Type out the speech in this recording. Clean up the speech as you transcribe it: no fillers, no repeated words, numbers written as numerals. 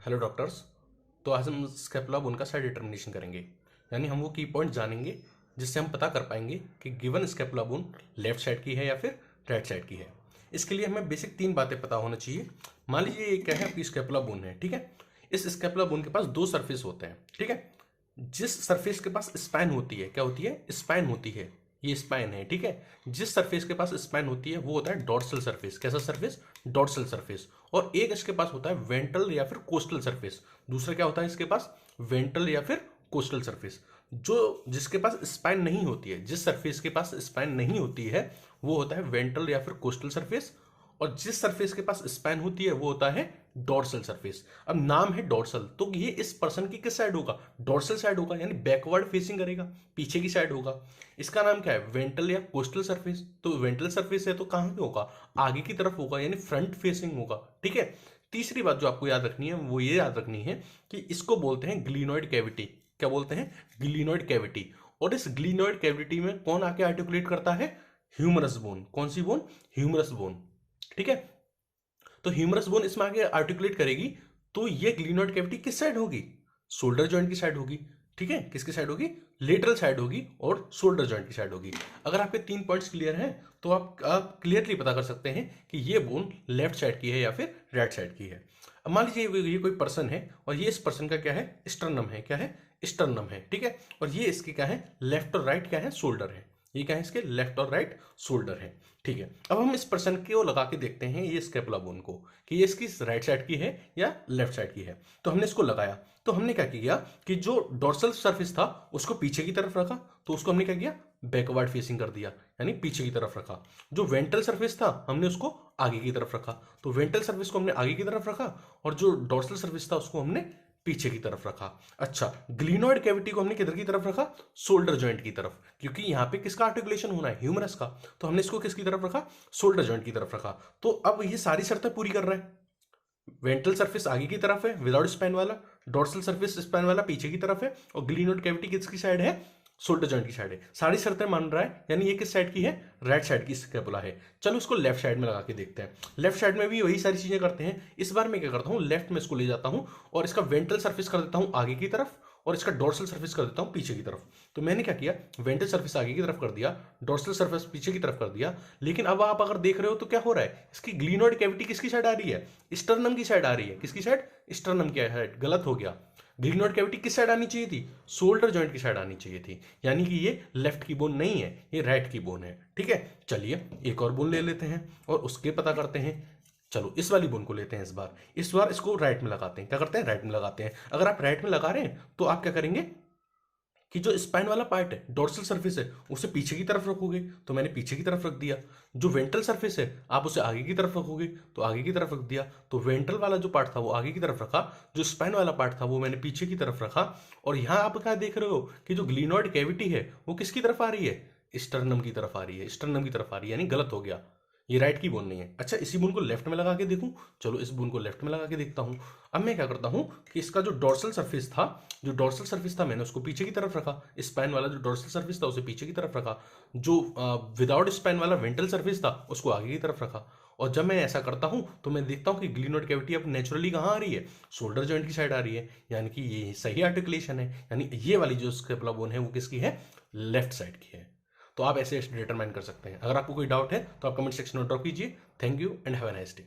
Hello doctors. तो आज हम स्केपुला बोन का साइड डिटर्मिनेशन करेंगे, यानी हम वो की पॉइंट जानेंगे जिससे हम पता कर पाएंगे कि given scapula bone left side की है या फिर राइट साइड की है। इसके लिए हमें बेसिक 3 बातें पता होना चाहिए। मान लीजिए ये क्या है, आपकी स्केपुला बोन है, ठीक है। इस स्केपुला बोन के पास 2 सरफेस होते हैं, ठीक है। जिस सरफेस के पास स्पाइन होती है, क्या होती है, स्पाइन होती है, ये स्पाइन है, ठीक है। जिस सरफेस के पास स्पाइन होती है वो होता है डॉर्सल सरफेस। कैसा सरफेस? Dorsal surface. और एक इसके पास होता है वेंट्रल या फिर कोस्टल सरफेस। दूसरा क्या होता है इसके पास? वेंट्रल या फिर कोस्टल सरफेस। जो जिसके पास स्पाइन नहीं होती है, जिस सरफेस के पास स्पाइन नहीं होती है वो होता है वेंट्रल या फिर कोस्टल सरफेस। और जिस सरफेस के पास स्पैन होती है वो होता है डॉर्सल सरफेस। अब नाम है डॉर्सल, तो ये इस पर्सन की किस साइड होगा? डॉर्सल साइड होगा, यानी बैकवर्ड फेसिंग करेगा, पीछे की साइड होगा। इसका नाम क्या है? वेंट्रल या कोस्टल सरफेस। तो वेंट्रल सरफेस है तो कहां पे होगा? आगे की तरफ होगा, यानी फ्रंट फेसिंग होगा, ठीक है। तीसरी बात जो आपको याद रखनी है वो ये याद रखनी है कि इसको बोलते हैं ग्लिनोइड कैविटी। क्या बोलते हैं? Glenoid cavity. और इस ग्लिनोइड कैविटी में कौन आके आर्टिकुलेट करता है? Humerus bone. कौन सी बोन? ह्यूमरस बोन, ठीक है। तो ह्यूमरस बोन इसमें आगे आर्टिकुलेट करेगी, तो ये ग्लिनोइड कैविटी किस साइड होगी? शोल्डर जॉइंट की साइड होगी, ठीक है। किसकी साइड होगी? लेटरल साइड होगी और शोल्डर जॉइंट की साइड होगी। अगर आपके 3 पॉइंट्स क्लियर हैं तो आप क्लियरली पता कर सकते हैं कि ये बोन लेफ्ट साइड की है या फिर राइट साइड की है। अब मान लीजिए ये कोई पर्सन है और ये इस पर्सन का क्या है? स्टर्नम है। क्या है? स्टर्नम है, ठीक है। और ये इसके क्या है? लेफ्ट और राइट क्या है? शोल्डर है। ये क्या है? इसके लेफ्ट और राइट शोल्डर है, ठीक है। अब हम इस पर्सन को लगा के देखते हैं ये स्केपुला बोन को कि ये इसकी राइट साइड की है या लेफ्ट साइड की है। तो हमने इसको लगाया, तो हमने क्या किया कि जो डोर्सल सरफेस था उसको पीछे की तरफ रखा, तो उसको हमने क्या किया? बैकवर्ड फेसिंग कर दिया, यानी पीछे की तरफ रखा। जो वेंट्रल सरफेस था हमने उसको आगे की तरफ रखा, तो वेंट्रल सरफेस को हमने आगे की तरफ रखा और जो डोर्सल सरफेस था उसको हमने पीछे की तरफ रखा। अच्छा, ग्लिनोइड कैविटी को हमने किधर की तरफ रखा? शोल्डर जॉइंट की तरफ, क्योंकि यहां पे किसका आर्टिकुलेशन होना है? ह्यूमरस का। तो हमने इसको किसकी तरफ रखा? शोल्डर जॉइंट की तरफ रखा। तो अब ये सारी शर्तें पूरी कर रहा है। वेंट्रल सरफेस आगे की तरफ है विदाउट स्पाइन वाला, डोर्सल सरफेस स्पाइन वाला पीछे की तरफ है, और ग्लिनोइड कैविटी किसकी साइड है? शोल्डर जॉइंट की साइड है। सारी शर्तें मान रहा है, यानी ये किस साइड की है? राइट साइड की स्कैपुला है। चलो इसको लेफ्ट साइड में लगा के देखते हैं। लेफ्ट साइड में भी वही सारी चीजें करते हैं। इस बार मैं क्या करता हूं, लेफ्ट में इसको ले जाता हूं और इसका वेंट्रल सरफेस कर देता हूं आगे की तरफ और इसका डोर्सल सरफेस कर देता हूं पीछे की तरफ। तो मैंने क्या किया? वेंट्रल सरफेस आगे की तरफ कर दिया, डोर्सल सरफेस पीछे की तरफ कर दिया। लेकिन अब आप अगर देख रहे हो तो क्या हो रहा है? इसकी ग्लिनोइड कैविटी किसकी साइड आ रही है? स्टर्नम की साइड आ रही है। किसकी साइड? स्टर्नम की साइड। गलत हो गया। ग्लिनोइड कैविटी किस साइड आनी चाहिए थी? शोल्डर जॉइंट की साइड आनी चाहिए थी, यानी कि ये लेफ्ट की बोन नहीं है, ये राइट की बोन है, ठीक है। चलिए एक और बोन ले लेते हैं और उसके पता करते हैं। चलो इस वाली बोन को लेते हैं इस बार इसको राइट में लगाते हैं। क्या करते हैं? राइट में लगाते हैं। अगर आप राइट में लगा रहे हैं तो आप क्या करेंगे कि जो स्पाइन वाला पार्ट है, डोर्सल सरफेस है, उसे पीछे की तरफ रखोगे, तो मैंने पीछे की तरफ रख दिया। जो वेंट्रल सरफेस है आप उसे आगे की तरफ रखोगे, तो आगे की तरफ रख दिया। तो वेंट्रल वाला जो पार्ट था वो आगे की तरफ रखा, जो स्पाइन वाला पार्ट था वो मैंने पीछे की तरफ रखा। और यहां आप क्या देख रहे हो कि जो ग्लिनोइड कैविटी है वो किसकी तरफ आ रही है? स्टर्नम की तरफ आ रही है। स्टर्नम की तरफ आ रही है, यानी गलत हो गया, ये राइट की बोन नहीं है। अच्छा, इसी बोन को लेफ्ट में लगा के देखूं। चलो इस बोन को लेफ्ट में लगा के देखता हूं। अब मैं क्या करता हूं कि इसका जो डोर्सल सरफेस था, मैंने उसको पीछे की तरफ रखा। स्पाइन वाला जो डोर्सल सरफेस था उसे पीछे की तरफ रखा। जो विदाउट स्पाइन वाला वेंट्रल सरफेस था उसको आगे की तरफ रखा। और जब मैं ऐसा करता हूं तो मैं देखता हूं कि ग्लिनोइड कैविटी अब नेचुरली कहां आ रही है? शोल्डर जॉइंट की साइड आ रही है, यानी कि ये सही आर्टिकुलेशन है। यानी ये वाली जो स्केपुला बोन है वो किसकी है? लेफ्ट साइड की है। तो आप ऐसे डिटरमाइन कर सकते हैं। अगर आपको कोई डाउट है तो आप कमेंट सेक्शन में ड्रॉप कीजिए। Thank you and have a nice day.